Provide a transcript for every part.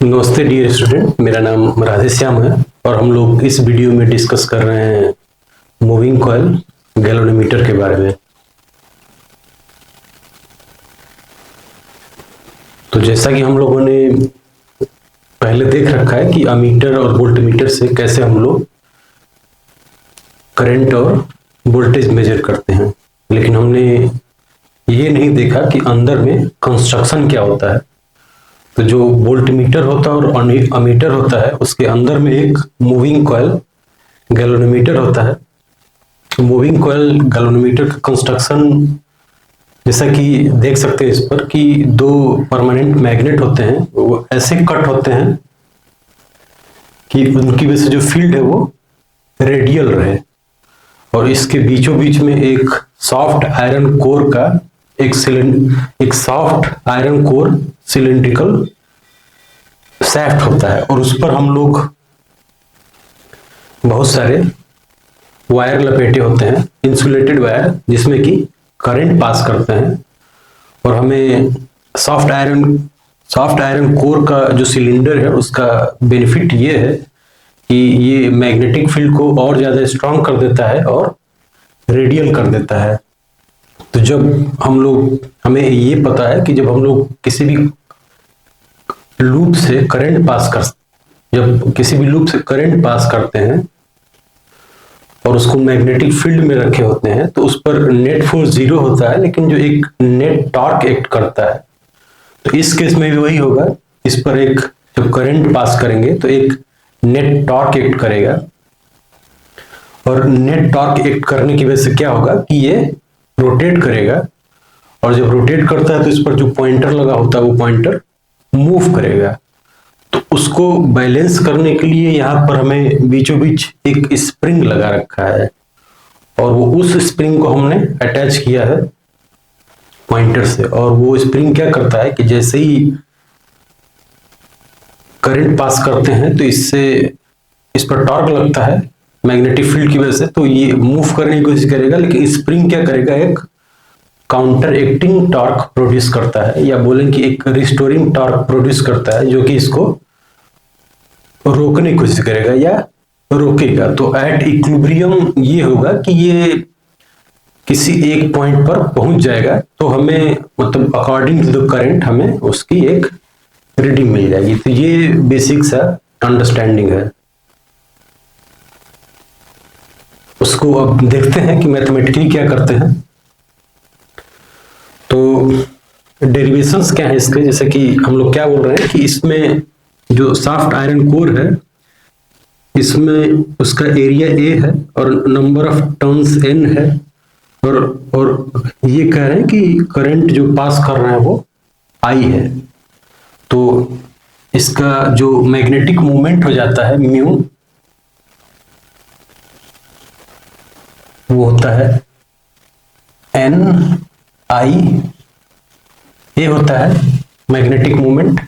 नमस्ते dear student, मेरा नाम राधेश्याम है और हम लोग इस वीडियो में डिस्कस कर रहे हैं मूविंग कॉइल गैल्वेनोमीटर के बारे में। तो जैसा कि हम लोगों ने पहले देख रखा है कि अमीटर और वोल्टमीटर से कैसे हम लोग करंट और वोल्टेज मेजर करते हैं, लेकिन हमने ये नहीं देखा कि अंदर में कंस्ट्रक्शन क्या होता है। तो जो वोल्टमीटर होता है और अमीटर होता है, उसके अंदर में एक मूविंग कॉइल गैल्वेनोमीटर होता है। मूविंग कॉइल गैल्वेनोमीटर का कंस्ट्रक्शन जैसा कि देख सकते हैं इस पर कि दो परमानेंट मैग्नेट होते हैं, वो ऐसे कट होते हैं कि उनकी वजह से जो फील्ड है वो रेडियल रहे, और इसके बीचों बीच में एक सॉफ्ट आयरन कोर का एक soft iron core cylindrical shaft होता है, और उस पर हम लोग बहुत सारे वायर लपेटे होते हैं, इंसुलेटेड वायर, जिसमें कि करंट पास करते हैं। और हमें सॉफ्ट आयरन कोर का जो सिलेंडर है उसका बेनिफिट ये है कि ये मैग्नेटिक फील्ड को और ज्यादा स्ट्रांग कर देता है और रेडियल कर देता है। तो हमें ये पता है कि जब हम लोग किसी भी लूप से करंट पास करते हैं और उसको मैग्नेटिक फील्ड में रखे होते हैं, तो उस पर नेट फोर्स 0 होता है, लेकिन जो एक नेट टॉर्क एक्ट करता है। तो इस केस में भी वही होगा, इस पर एक जब करंट पास करेंगे तो एक नेट टॉर्क एक्ट करेगा, और नेट टॉर्क एक्ट करने की वजह से क्या होगा कि ये रोटेट करेगा, और जब रोटेट करता है तो इस पर जो पॉइंटर लगा होता है वो पॉइंटर मूव करेगा। तो उसको बैलेंस करने के लिए यहाँ पर हमें बीचों बीच एक स्प्रिंग लगा रखा है, और वो उस स्प्रिंग को हमने अटैच किया है पॉइंटर से। और वो स्प्रिंग क्या करता है कि जैसे ही करंट पास करते हैं तो इस पर टॉर्क लगता है मैग्नेटिक फील्ड की वजह से, तो ये मूव करने की कोशिश करेगा, लेकिन स्प्रिंग क्या करेगा, एक काउंटर एक्टिंग टॉर्क प्रोड्यूस करता है, या बोलें कि एक रिस्टोरिंग टॉर्क प्रोड्यूस करता है, जो कि इसको रोकने की कोशिश करेगा या रोकेगा। तो एट इक्विलिब्रियम ये होगा कि ये किसी एक पॉइंट पर पहुंच जाएगा, तो हमें मतलब अकॉर्डिंग टू द करंट हमें उसकी एक रीडिंग मिल जाएगी। तो ये बेसिक सा अंडरस्टैंडिंग है। उसको अब देखते हैं कि मैथमेटिकली क्या करते हैं। तो डेरिवेशंस क्या है इसके, जैसे कि हम लोग क्या बोल रहे हैं कि इसमें जो सॉफ्ट आयरन कोर है, इसमें उसका एरिया A है और नंबर ऑफ टर्न्स N है, और ये कह रहे हैं कि करंट जो पास कर रहा है वो I है। तो इसका जो मैग्नेटिक मूवमेंट हो जाता है म्यू, वो होता है NI, ये होता है मैग्नेटिक मूवमेंट।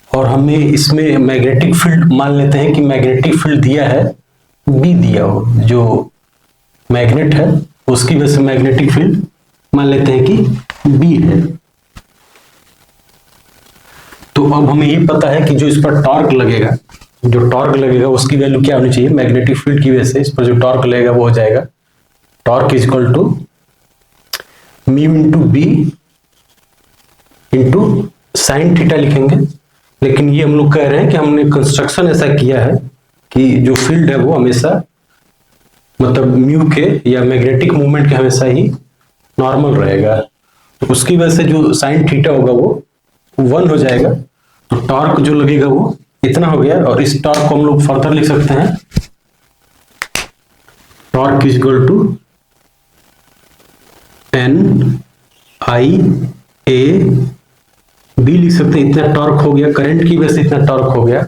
और हमें इसमें मैग्नेटिक फील्ड मान लेते हैं कि मैग्नेटिक फील्ड दिया है B दिया हो, जो मैग्नेट है उसकी वजह से मैग्नेटिक फील्ड मान लेते हैं कि B है। तो अब हमें ये पता है कि जो इस पर टॉर्क लगेगा उसकी वैल्यू क्या होनी चाहिए, मैग्नेटिक फील्ड की वजह से इस पर जो टॉर्क लगेगा वो हो जाएगा torque is equal to mu into B into sine theta लिखेंगे। लेकिन ये हम लोग कह रहे हैं कि हमने कंस्ट्रक्शन ऐसा किया है कि जो फील्ड है वो हमेशा मतलब म्यू के या मैग्नेटिक मूवमेंट के हमेशा ही नॉर्मल रहेगा, तो उसकी वजह से जो साइन थीटा होगा वो 1 हो जाएगा। तो टॉर्क जो लगेगा वो इतना हो गया, और इस टॉर्क को हम लोग फर्दर लिख सकते हैं, torque is equal to NIA B लिख सकते हैं। इतना टॉर्क हो गया, करंट की वजह से इतना टॉर्क हो गया।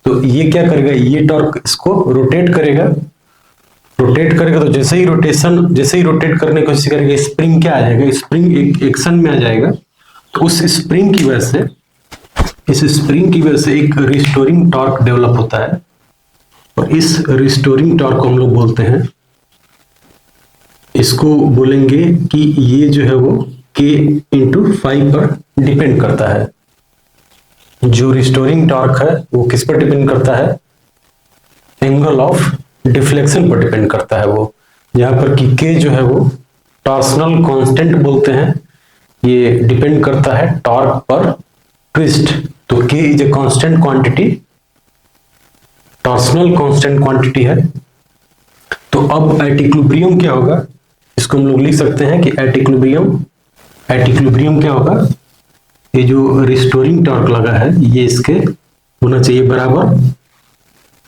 तो ये क्या करेगा, ये टॉर्क इसको रोटेट करेगा तो जैसे ही रोटेट करने की कोशिश करेगा, स्प्रिंग क्या आ जाएगा, स्प्रिंग एक एक्शन में आ जाएगा। तो उस स्प्रिंग की वजह से एक रिस्टोरिंग टॉर्क डेवलप होता है, और इस रिस्टोरिंग टॉर्क को हम लोग बोलते हैं, इसको बोलेंगे कि ये जो है वो K × 5 पर डिपेंड करता है। जो रिस्टोरिंग टॉर्क है वो किस पर डिपेंड करता है, एंगल ऑफ डिफ्लेक्शन पर डिपेंड करता है वो, यहाँ पर कि के जो है वो टॉर्सनल कांस्टेंट बोलते हैं, ये डिपेंड करता है टॉर्क पर ट्विस्ट। तो के is a constant quantity, torsional constant quantity है। तो अब एट इक्विलिब्रियम क्या होगा, इसको हम लोग लिख सकते हैं कि एट इक्विलिब्रियम क्या होगा, ये जो रिस्टोरिंग टॉर्क लगा है ये इसके होना चाहिए बराबर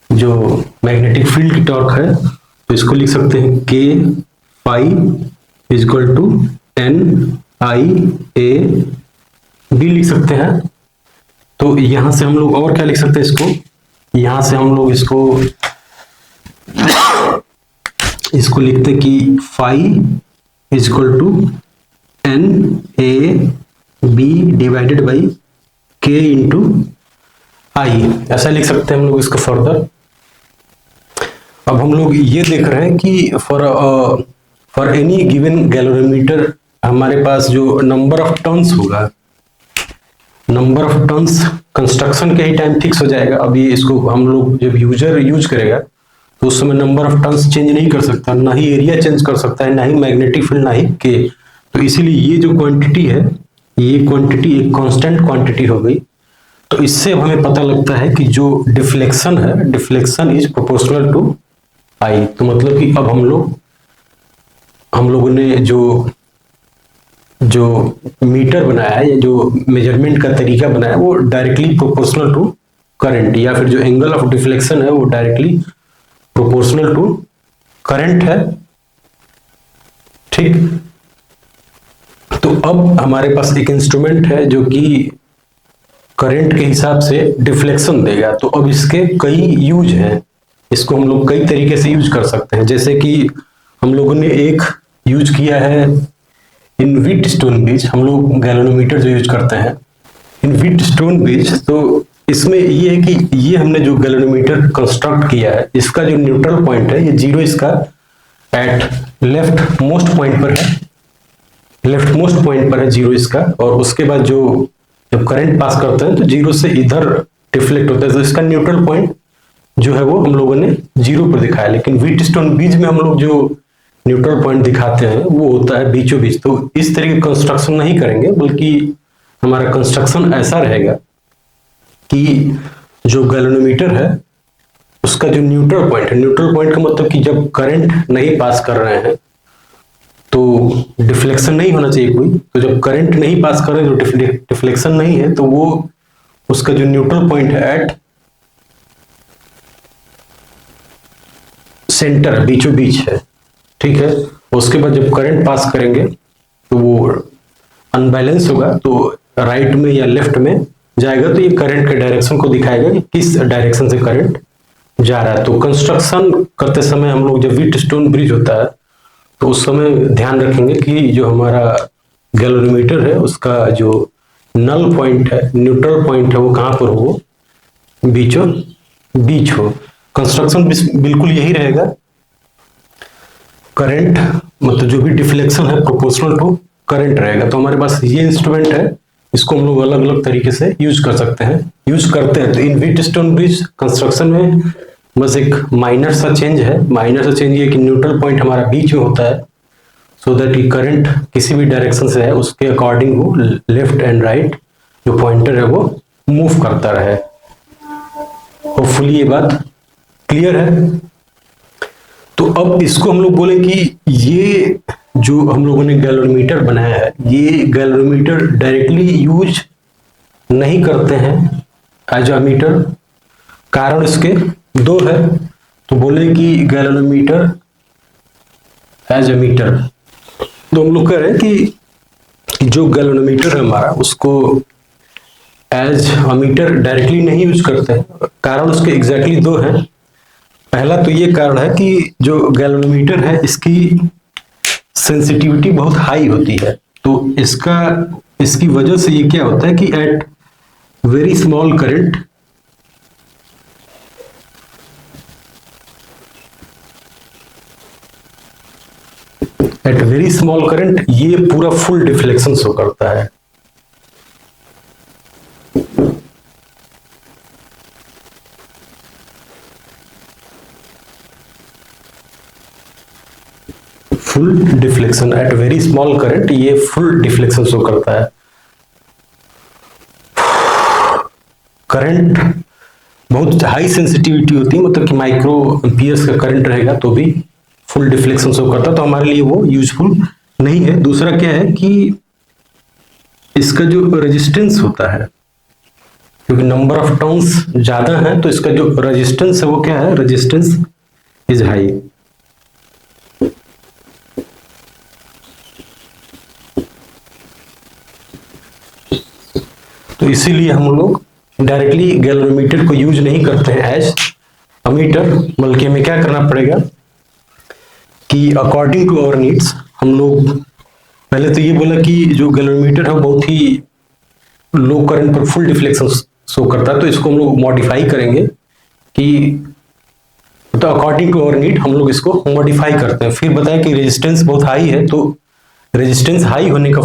जो मैग्नेटिक फील्ड की टॉर्क है। तो इसको लिख सकते हैं के pi is equal to N I A B लिख सकते हैं। तो यहां से हम लोग और क्या लिख सकते हैं इसको, यहां से हम लोग इसको लिखते कि phi is equal to N A B divided by K into I, ऐसा लिख सकते हैं हम लोग इसको फर्दर। अब हम लोग ये देख रहे हैं कि फॉर एनी गिवन गैलोरीमीटर हमारे पास जो नंबर ऑफ टर्न्स होगा, नंबर ऑफ टर्न्स कंस्ट्रक्शन के ही टाइम फिक्स हो जाएगा। अभी इसको हम लोग जब यूजर यूज करेगा तो उस समय नंबर ऑफ टर्न्स चेंज नहीं कर सकता, ना ही एरिया चेंज कर सकता है, ना ही मैग्नेटिक फील्ड, ना ही के। तो इसीलिए ये जो क्वांटिटी है, ये क्वांटिटी एक कांस्टेंट क्वांटिटी हो गई। तो इससे हमें पता लगता है कि जो डिफ्लेक्शन है, डिफ्लेक्शन इज प्रोपोर्शनल टू आई। तो मतलब कि अब हम लोगों ने जो मीटर बनाया है या जो मेजरमेंट का तरीका बनाया है वो डायरेक्टली प्रोपोर्शनल टू करंट, या फिर जो एंगल ऑफ डिफ्लेक्शन है वो डायरेक्टली प्रोपोर्शनल टू करंट है, ठीक। तो अब हमारे पास एक इंस्ट्रूमेंट है जो कि करंट के हिसाब से डिफ्लेक्शन देगा। तो अब इसके कई यूज हैं, इसको हम लोग कई तरीके से यूज कर सकते हैं। जैसे कि हम लोगों ने एक यूज किया है इन व्हीटस्टोन ब्रिज, हम लोग गैल्वेनोमीटर जो यूज करते हैं इन व्हीटस्टोन ब्रिज। तो इसमें ये है कि ये हमने जो गैल्वेनोमीटर कंस्ट्रक्ट किया है इसका जो न्यूट्रल पॉइंट है, ये जीरो इसका एट लेफ्ट मोस्ट पॉइंट पर है, लेफ्ट मोस्ट पॉइंट पर है जीरो इसका। और उसके बाद जब करंट पास करते हैं तो जीरो से इधर डिफ्लेक्ट होता है, तो इसका न्यूट्रल पॉइंट जो है वो हम लोगों ने जीरो पर दिखाया। लेकिन व्हीटस्टोन ब्रिज में हम लोग जो न्यूट्रल पॉइंट दिखाते हैं वो होता है बीचों बीच। तो इस तरह की कंस्ट्रक्शन नहीं करेंगे, बल्कि हमारा कंस्ट्रक्शन ऐसा रहेगा कि जो गैल्वेनोमीटर है उसका जो न्यूट्रल पॉइंट है, न्यूट्रल पॉइंट का मतलब कि जब करंट नहीं पास कर रहे हैं तो डिफ्लेक्शन नहीं होना चाहिए कोई। तो जब करंट नहीं पास कर रहे हैं तो डिफ्लेक्शन नहीं है, तो वो उसका जो न्यूट्रल पॉइंट है एट सेंटर, बीचों बीच है, ठीक है। उसके बाद जब करंट पास करेंगे तो वो अनबैलेंस होगा, तो राइट में या लेफ्ट में जाएगा, तो ये करंट के डायरेक्शन को दिखाएगा कि किस डायरेक्शन से करंट जा रहा है। तो कंस्ट्रक्शन करते समय हम लोग जब व्हीटस्टोन ब्रिज होता है तो उस समय ध्यान रखेंगे कि जो हमारा गैल्वेनोमीटर है उसका जो नल पॉइंट है, न्यूट्रल पॉइंट है, वो कहाँ पर हो, वो बीचों बीच हो। कंस्ट्रक्शन बिल्कुल यही रहेगा, करंट मतलब जो भी डिफ्लेक्शन है प्रोपोर्शनल टू करंट रहेगा। तो हमारे पास ये इंस्ट्रूमेंट है, इसको हम लोग अलग अलग तरीके से यूज कर सकते हैं, यूज करते हैं। तो इन व्हीटस्टोन ब्रिज कंस्ट्रक्शन में बस एक माइनर सा चेंज है, माइनर सा चेंज ये कि न्यूट्रल पॉइंट हमारा बीच में होता है, सो दैट कि करंट किसी भी डायरेक्शन से है उसके अकॉर्डिंग वो लेफ्ट एंड राइट जो पॉइंटर है वो मूव करता रहे। होपफुली ये बात क्लियर है। तो अब इसको हम लोग बोले कि ये जो हम लोगों ने गैल्वेनोमीटर बनाया है, ये गैल्वेनोमीटर डायरेक्टली यूज नहीं करते हैं एज अ मीटर। कारण इसके दो है। तो बोले कि गैल्वेनोमीटर एज अ मीटर, तो हम लोग कह रहे हैं कि जो गैल्वेनोमीटर है हमारा उसको एज अ मीटर डायरेक्टली नहीं यूज करते हैं। कारण उसके एग्जैक्टली दो हैं। पहला तो ये कारण है कि जो गैल्वेनोमीटर है इसकी सेंसिटिविटी बहुत हाई होती है। तो इसकी वजह से ये क्या होता है कि at very small current, at very small current ये पूरा फुल डिफ्लेक्शन शो करता है। Full deflection at very small current, ये फुल डिफ्लेक्शन शो करता है। करंट बहुत हाई सेंसिटिविटी होती है, मतलब कि माइक्रो एम्पियर्स का करंट रहेगा तो भी फुल डिफ्लेक्शन शो करता है, तो हमारे लिए वो यूजफुल नहीं है। दूसरा क्या है कि इसका जो रेजिस्टेंस होता है, क्योंकि नंबर ऑफ टर्न्स ज्यादा है तो इसका जो रेजिस्टेंस है वो क्या है, रेजिस्टेंस इज हाई। तो इसीलिए हम लोग डायरेक्टली गैल्वेनोमीटर को यूज नहीं करते हैं एज अमीटर, बल्कि हमें क्या करना पड़ेगा कि अकॉर्डिंग टू आवर नीड्स हम लोग, पहले तो ये बोला कि जो गैल्वेनोमीटर है बहुत ही लो करंट पर फुल डिफ्लेक्शन शो करता है, तो इसको हम लोग मॉडिफाई करेंगे कि तो अकॉर्डिंग टू आवर नीड हम लोग इसको मॉडिफाई करते हैं। फिर बताएं कि रेजिस्टेंस बहुत हाई है, तो रेजिस्टेंस हाई होने का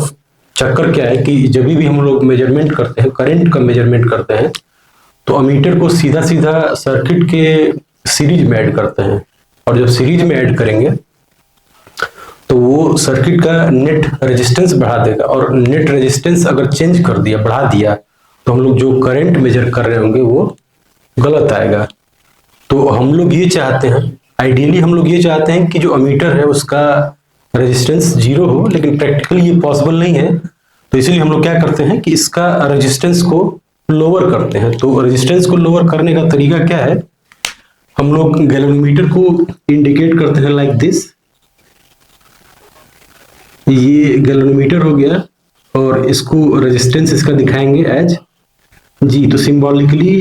चक्कर क्या है कि जब भी हम लोग मेजरमेंट करते हैं, करंट का मेजरमेंट करते हैं, तो अमीटर को सीधा सीधा सर्किट के सीरीज में ऐड करते हैं, और जब सीरीज में ऐड करेंगे तो वो सर्किट का नेट रेजिस्टेंस बढ़ा देगा, और नेट रेजिस्टेंस अगर चेंज कर दिया, बढ़ा दिया, तो हम लोग जो करंट मेजर कर रहे होंगे वो गलत आएगा। तो हम लोग ये चाहते हैं, आइडियली हम लोग ये चाहते हैं कि जो अमीटर है उसका रेजिस्टेंस जीरो हो, लेकिन प्रैक्टिकली ये पॉसिबल नहीं है, तो इसीलिए हम लोग क्या करते हैं कि इसका रेजिस्टेंस को लोअर करते हैं। तो रेजिस्टेंस को लोअर करने का तरीका क्या है, हम लोग गैल्वेनोमीटर को इंडिकेट करते हैं लाइक दिस, ये गैल्वेनोमीटर हो गया, और इसको रेजिस्टेंस इसका दिखाएंगे एज जी। तो symbolically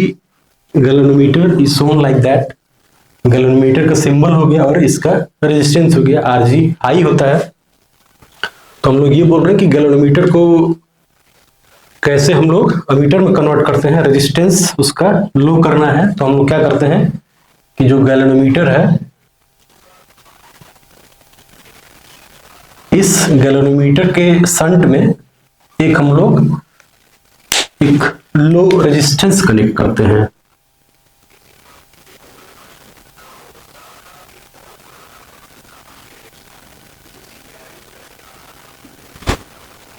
galvanometer is shown like that, galvanometer का सिंबल हो गया और इसका रेजिस्टेंस हो गया आरजी हाई होता है। तो हम लोग ये बोल रहे हैं कि गैल्वेनोमीटर को कैसे हम लोग अमीटर में कन्वर्ट करते हैं, रेजिस्टेंस उसका लो करना है, तो हम लोग क्या करते हैं कि जो गैल्वेनोमीटर है, इस गैल्वेनोमीटर के शंट में एक हम लोग एक लो रेजिस्टेंस कनेक्ट करते हैं।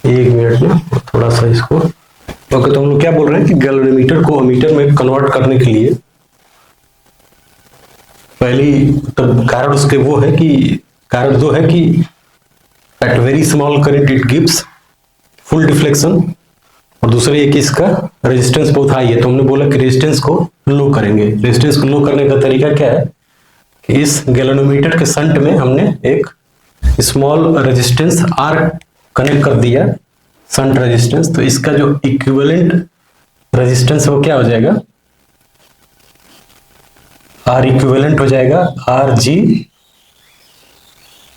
एक मिनट में थोड़ा सा इसको ओके। तो हम लोग क्या बोल रहे हैं कि गैल्वेनोमीटर को अमीटर में कन्वर्ट करने के लिए पहली तो कारण उसके वो है कि कारण दो है कि at very small current it gives full deflection, और दूसरे ये कि इसका रेजिस्टेंस बहुत हाई है। तो हमने बोला कि रेजिस्टेंस को लो करेंगे। रेजिस्टेंस को लो करने का तरीका क्या है कि इस गैल्वेनोमीटर के शंट में हमने एक स्मॉल रेजिस्टेंस आर कनेक्ट कर दिया, शंट रेजिस्टेंस। तो इसका जो इक्विवेलेंट रेजिस्टेंस वो क्या हो जाएगा, आर इक्विवेलेंट हो जाएगा R G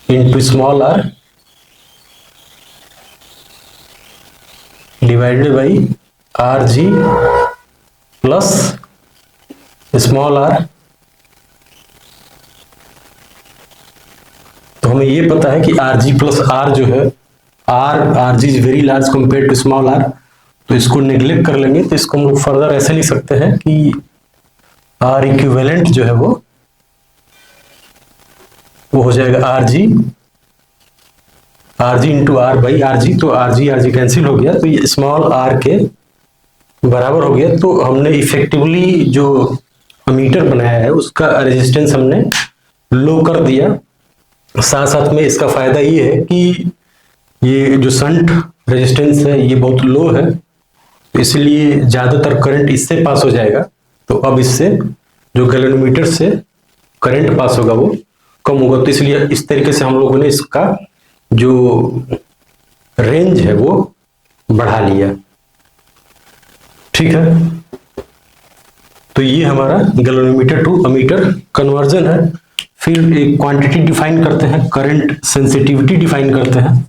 into small R divided by R G plus small R. तो हमें ये पता है कि आर जी प्लस आर जो है, R G is very large compare to small R, तो इसको नेग्लेक्ट कर लेंगे। तो इसको हम लोग फर्दर ऐसे लिख सकते हैं कि आर इक्विवेलेंट जो है वो हो जाएगा R G into R by R G. तो आर जी कैंसिल हो गया, तो ये स्मॉल आर के बराबर हो गया। तो हमने इफेक्टिवली जो अमीटर बनाया है उसका रेजिस्टेंस हमने लो कर दिया। साथ साथ में इसका फायदा ये है कि ये जो शंट रेजिस्टेंस है ये बहुत लो है, इसलिए ज्यादातर करंट इससे पास हो जाएगा। तो अब इससे जो गैल्वेनोमीटर से करंट पास होगा वो कम होगा। तो इसलिए इस तरीके से हम लोगों ने इसका जो रेंज है वो बढ़ा लिया। ठीक है, तो ये हमारा गैल्वेनोमीटर टू अमीटर कन्वर्जन है। फिर एक क्वांटिटी डिफाइन करते हैं, करंट सेंसिटिविटी डिफाइन करते हैं।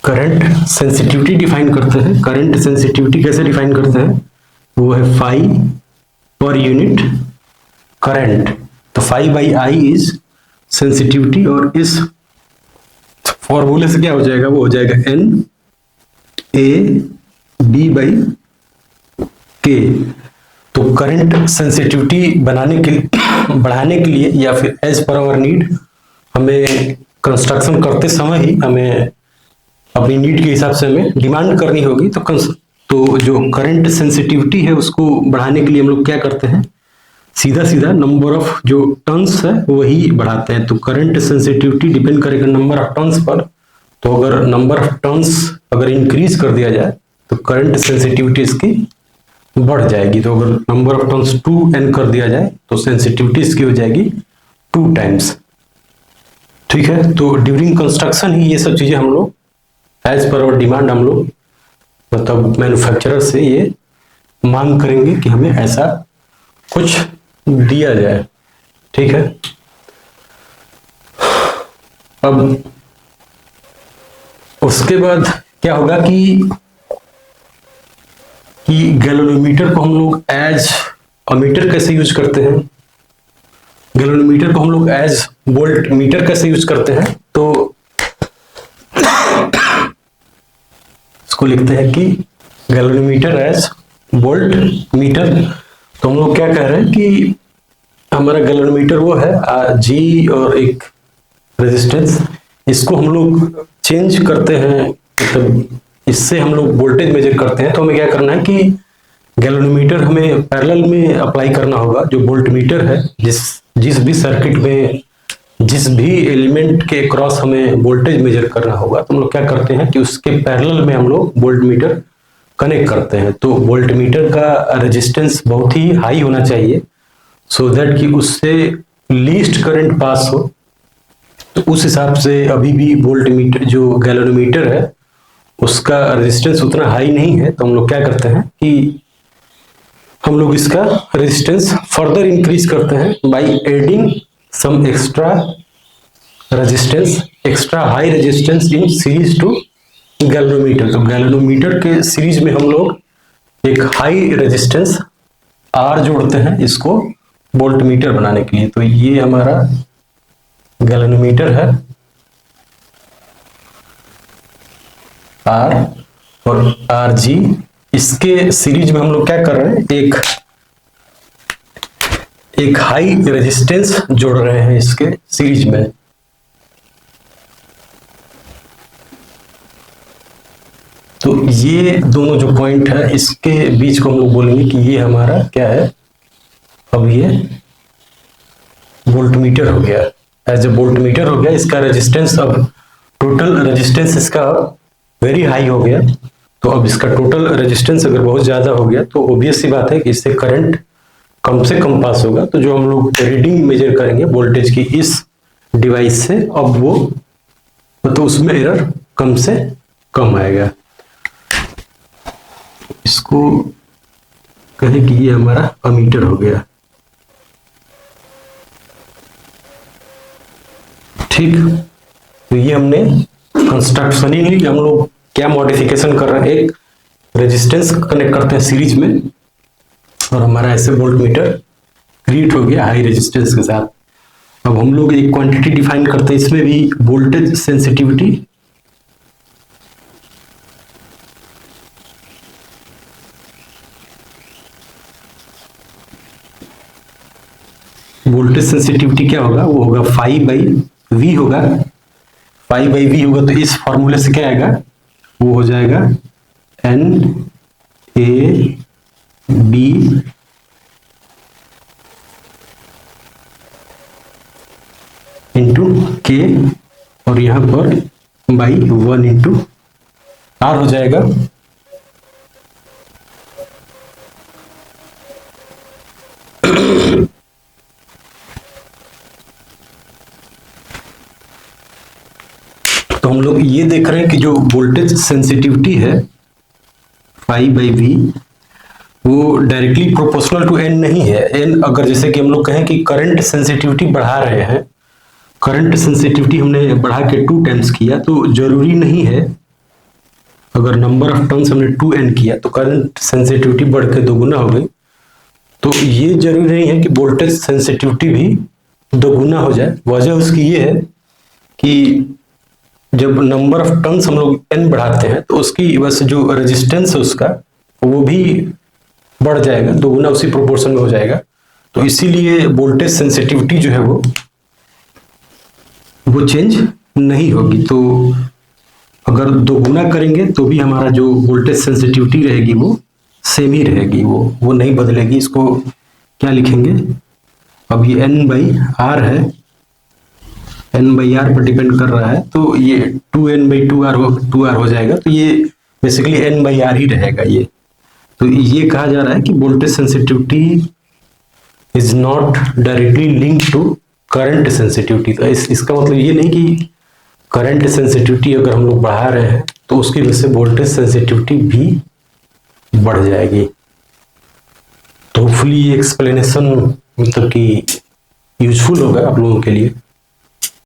करंट सेंसिटिविटी डिफाइन करते हैं। करंट सेंसिटिविटी कैसे डिफाइन करते हैं, वो है फाई पर यूनिट करंट। तो phi by I is sensitivity, और इस फॉर्मूले से क्या हो जाएगा, वो हो जाएगा एन ए बी बाई के। तो करंट सेंसिटिविटी बढ़ाने के लिए या फिर एज पर आवर नीड हमें कंस्ट्रक्शन करते समय ही हमें अपनी नीड के हिसाब से हमें डिमांड करनी होगी। तो जो करंट सेंसिटिविटी है उसको बढ़ाने के लिए हम लोग क्या करते हैं, सीधा सीधा नंबर ऑफ जो टर्न्स है वही बढ़ाते हैं। तो करंट सेंसिटिविटी डिपेंड करेगा नंबर ऑफ टर्न्स पर। तो अगर नंबर ऑफ टर्न्स अगर इंक्रीज कर दिया जाए तो करंट सेंसिटिविटी इसकी बढ़ जाएगी। तो अगर नंबर ऑफ टर्न्स 2n कर दिया जाए तो सेंसिटिविटी इसकी हो जाएगी 2 टाइम्स। ठीक है, तो ड्यूरिंग कंस्ट्रक्शन ही ये सब चीजें हम लोग एज पर आवर डिमांड हम लोग मतलब मैन्युफैक्चरर से ये मांग करेंगे कि हमें ऐसा कुछ दिया जाए। ठीक है, अब उसके बाद क्या होगा कि गैल्वेनोमीटर को हम लोग एज अमीटर कैसे यूज करते हैं, गैल्वेनोमीटर को हम लोग एज वोल्ट मीटर कैसे यूज करते हैं। तो इसको लिखते हैं कि गैल्वेनोमीटर एज वोल्ट मीटर। तो हम लोग क्या कह रहे हैं कि हमारा गैल्वेनोमीटर वो है जी और एक रेजिस्टेंस, इसको हम लोग चेंज करते हैं, मतलब इससे हम लोग वोल्टेज मेजर करते हैं। तो हमें क्या करना है कि गैल्वेनोमीटर हमें पैरेलल में अप्लाई करना होगा। जो वोल्टमीटर है, जिस भी सर्किट में जिस भी एलिमेंट के क्रॉस हमें वोल्टेज मेजर करना होगा, तो हम लोग क्या करते हैं कि उसके पैरेलल में हम लोग वोल्टमीटर कनेक्ट करते हैं। तो वोल्टमीटर का रेजिस्टेंस बहुत ही हाई होना चाहिए सो दैट कि उससे लीस्ट करंट पास हो। तो उस हिसाब से अभी भी वोल्टमीटर जो गैल्वेनोमीटर है उसका रेजिस्टेंस उतना हाई नहीं है। तो हम लोग क्या करते हैं कि हम लोग इसका रेजिस्टेंस फर्दर इंक्रीज करते हैं by adding some extra resistance, extra high resistance in series to galvanometer. तो गैल्वेनोमीटर के सीरीज में हम लोग एक हाई रेजिस्टेंस आर जोड़ते हैं इसको वोल्टमीटर बनाने के लिए। तो ये हमारा गैल्वेनोमीटर है आर और आर जी। इसके सीरीज में हम लोग क्या कर रहे हैं, एक हाई रेजिस्टेंस जोड़ रहे हैं इसके सीरीज में। तो ये दोनों जो पॉइंट है इसके बीच को हम लोग बोलेंगे कि ये हमारा क्या है, अब ये वोल्टमीटर हो गया, एज ए वोल्टमीटर हो गया। इसका रेजिस्टेंस अब टोटल रेजिस्टेंस इसका वेरी हाई हो गया। तो अब इसका टोटल रेजिस्टेंस अगर बहुत ज्यादा हो गया तो ऑब्वियस सी बात है कि इससे करंट कम से कम पास होगा। तो जो हम लोग रीडिंग मेजर करेंगे वोल्टेज की इस डिवाइस से, अब वो तो उसमें एरर कम से कम आएगा। इसको कहें कि ये हमारा अमीटर हो गया। ठीक, तो ये हमने कंस्ट्रक्शनली हम लोग क्या मॉडिफिकेशन कर रहे हैं, एक रेजिस्टेंस कनेक्ट करते हैं सीरीज में और हमारा ऐसे वोल्टमीटर क्रिएट हो गया हाई रेजिस्टेंस के साथ। अब हम लोग एक क्वांटिटी डिफाइन करते हैं, इसमें भी वोल्टेज सेंसिटिविटी। वोल्टेज सेंसिटिविटी क्या होगा, वो होगा फाई बाई वी होगा, फाई बाई वी होगा। तो इस फॉर्मूले से क्या आएगा, वो हो जाएगा एन ए बी इंटू के और यहां पर बाई 1 इंटू आर हो जाएगा। तो हम लोग ये देख रहे हैं कि जो वोल्टेज सेंसिटिविटी है फाई बाई वी वो डायरेक्टली प्रोपोर्शनल टू एन नहीं है। एन अगर जैसे कि हम लोग कहें कि करंट सेंसिटिविटी बढ़ा रहे हैं, करंट सेंसिटिविटी हमने बढ़ा के 2 टाइम्स किया, तो जरूरी नहीं है अगर नंबर ऑफ टर्न्स हमने 2n किया तो करंट सेंसिटिविटी बढ़ के दोगुना हो गई। तो ये जरूरी नहीं है कि वोल्टेज सेंसिटिविटी भी दोगुना हो जाए। वजह उसकी ये है कि जब नंबर ऑफ टर्न्स हम लोग n बढ़ाते हैं तो उसकी बस जो रेजिस्टेंस है उसका वो भी बढ़ जाएगा, दोगुना उसी प्रोपोर्शन में हो जाएगा। तो इसीलिए वोल्टेज सेंसिटिविटी जो है वो चेंज नहीं होगी। तो अगर दोगुना करेंगे तो भी हमारा जो वोल्टेज सेंसिटिविटी रहेगी वो सेम ही रहेगी, वो नहीं बदलेगी। इसको क्या लिखेंगे, अब ये एन बाई आर है, एन बाई आर पर डिपेंड कर रहा है, तो ये 2n/2r हो जाएगा। तो ये बेसिकली एन बाई आर ही रहेगा ये। तो ये कहा जा रहा है कि voltage sensitivity is not directly link to current sensitivity. तो इसका मतलब ये नहीं कि करंट सेंसिटिविटी अगर हम लोग बढ़ा रहे हैं तो उसकी वजह से वोल्टेज सेंसिटिविटी भी बढ़ जाएगी। तो होपफुली ये एक्सप्लेनेशन मतलब कि यूजफुल होगा आप लोगों के लिए।